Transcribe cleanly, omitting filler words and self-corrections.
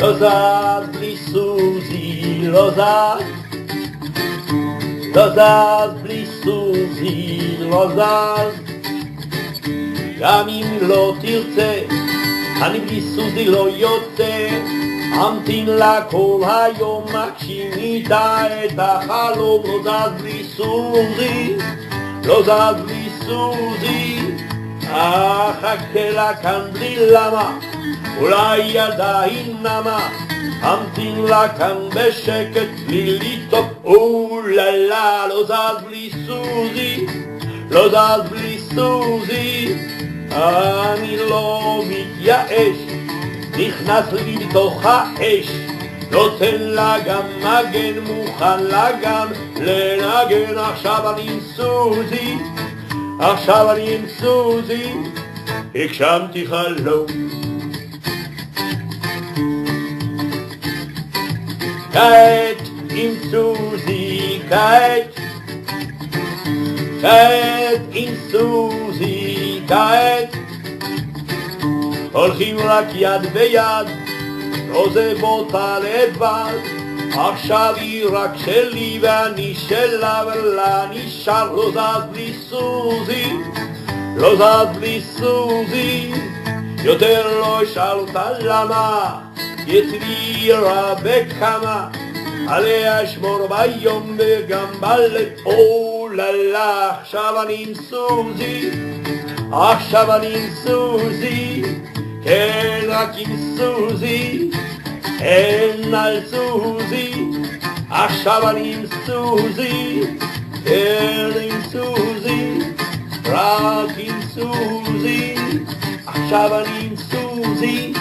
לא זז בלי סוזי, לא זז. לא זז בלי סוזי, לא זז. גם אם לא תרצה, אני בלי סוזי לא יוצא. אמתין לה כל היום, מגשים איתה את החלום. לא זז בלי סוזי, לא זז בלי סוזי. אחכה לה כאן בלי למה, אולי עדיין נמה. אמתין לה כאן בשקט בלי לטעוק, אוללה. לא זז בלי סוזי, לא זז בלי סוזי. אני לא מתייאש, נכנס לי בתוך האש. נותן לה גם מגן, מוכן לה גם לנגן. עכשיו אני עם סוזי, עכשיו אני עם סוזי. הגשמתי חלום. כעת עם סוזי, כעת עם סוזי, כעת הולכים רק יד ביד, עוזב אותה לבד. עכשיו היא רק שלי ואני שלה, ולה נשאר. לא זז בלי סוזי, לא זז בלי סוזי. יותר לא אשאל אותה למה, יצרי רבה כמה. עליה אשמור ביום וגם בליל, אוללה. עכשיו אני עם סוזי, עכשיו אני עם סוזי. כן, רק עם סוזי, אין על סוזי. עכשיו אני עם סוזי, כן עם סוזי, רק עם סוזי. עכשיו אני עם סוזי.